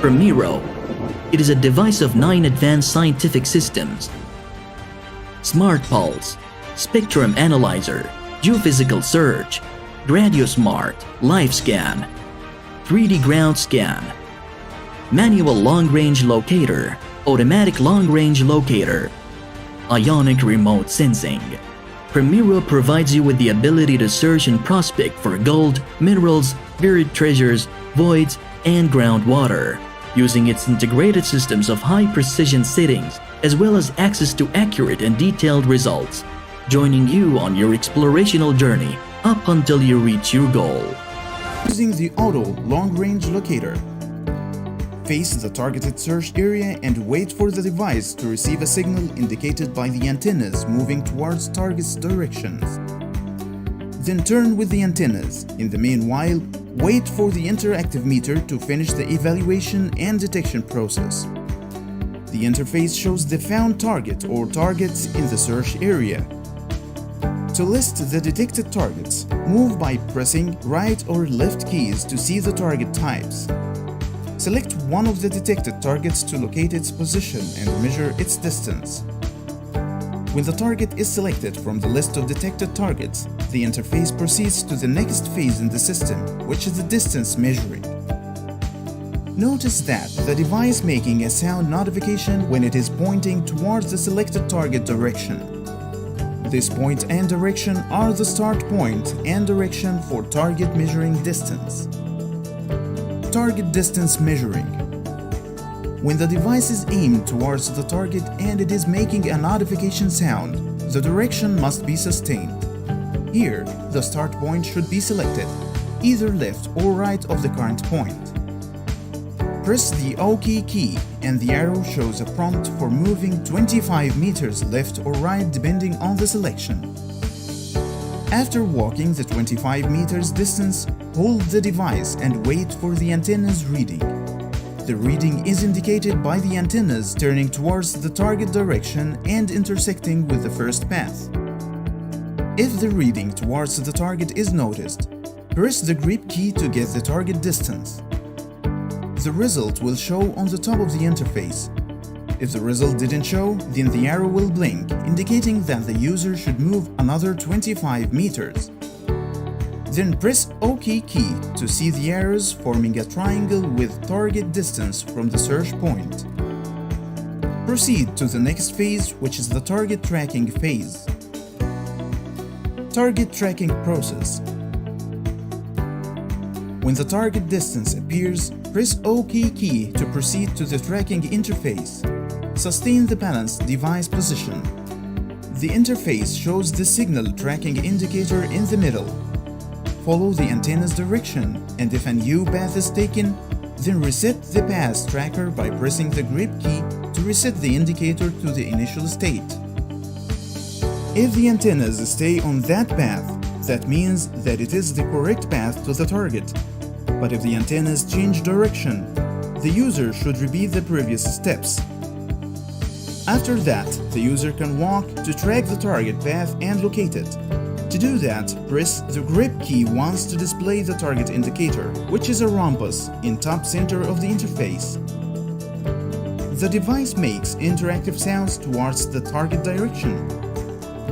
Primero. It is a device of 9 advanced scientific systems: Smart Pulse, Spectrum Analyzer, Geophysical Search, GradioSmart, Live Scan, 3D Ground Scan, Manual Long-Range Locator, Automatic Long-Range Locator, Ionic Remote Sensing. Primero provides you with the ability to search and prospect for gold, minerals, buried treasures, voids, and groundwater, using its integrated systems of high-precision settings, as well as access to accurate and detailed results, joining you on your explorational journey up until you reach your goal. Using the Auto Long-Range Locator, face the targeted search area and wait for the device to receive a signal indicated by the antennas moving towards target's directions. Then turn with the antennas. In the meanwhile, wait for the interactive meter to finish the evaluation and detection process. The interface shows the found target or targets in the search area. To list the detected targets, move by pressing right or left keys to see the target types. Select one of the detected targets to locate its position and measure its distance. When the target is selected from the list of detected targets, the interface proceeds to the next phase in the system, which is the distance measuring. Notice that the device making a sound notification when it is pointing towards the selected target direction. This point and direction are the start point and direction for target measuring distance. Target distance measuring. When the device is aimed towards the target and it is making a notification sound, the direction must be sustained. Here, the start point should be selected, either left or right of the current point. Press the OK key and the arrow shows a prompt for moving 25 meters left or right depending on the selection. After walking the 25 meters distance, hold the device and wait for the antenna's reading. The reading is indicated by the antennas turning towards the target direction and intersecting with the first path. If the reading towards the target is noticed, press the grip key to get the target distance. The result will show on the top of the interface. If the result didn't show, then the arrow will blink, indicating that the user should move another 25 meters. Then press OK key to see the arrows forming a triangle with target distance from the search point. Proceed to the next phase, which is the target tracking phase. Target tracking process. When the target distance appears, press OK key to proceed to the tracking interface. Sustain the balanced device position. The interface shows the signal tracking indicator in the middle. Follow the antenna's direction, and if a new path is taken, then reset the path tracker by pressing the grip key to reset the indicator to the initial state. If the antennas stay on that path, that means that it is the correct path to the target. But if the antennas change direction, the user should repeat the previous steps. After that, the user can walk to track the target path and locate it. To do that, press the grip key once to display the target indicator, which is a rhombus in top center of the interface. The device makes interactive sounds towards the target direction.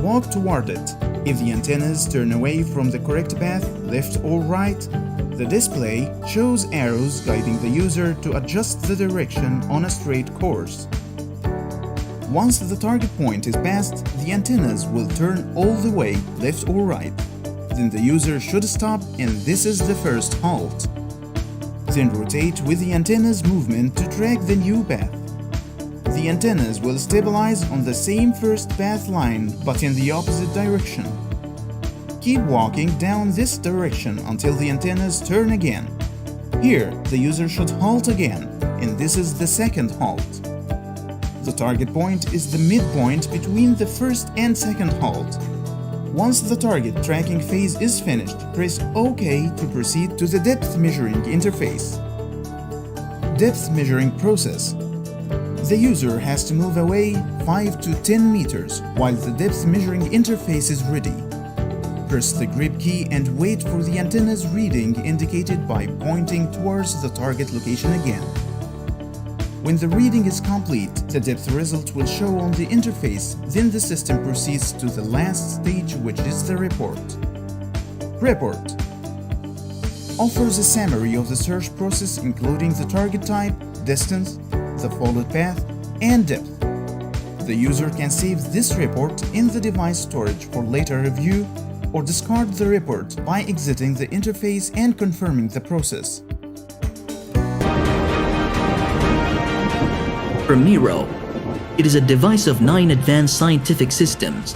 Walk toward it. If the antennas turn away from the correct path, left or right, the display shows arrows guiding the user to adjust the direction on a straight course. Once the target point is passed, the antennas will turn all the way left or right. Then the user should stop, and this is the first halt. Then rotate with the antenna's movement to track the new path. The antennas will stabilize on the same first path line but in the opposite direction. Keep walking down this direction until the antennas turn again. Here, the user should halt again, and this is the second halt. The target point is the midpoint between the first and second halt. Once the target tracking phase is finished, press OK to proceed to the depth measuring interface. Depth measuring process. The user has to move away 5 to 10 meters while the depth measuring interface is ready. Press the grip key and wait for the antenna's reading indicated by pointing towards the target location again. When the reading is complete, the depth result will show on the interface, then the system proceeds to the last stage, which is the report. Report offers a summary of the search process including the target type, distance, the followed path, and depth. The user can save this report in the device storage for later review or discard the report by exiting the interface and confirming the process. Primero. It is a device of 9 advanced scientific systems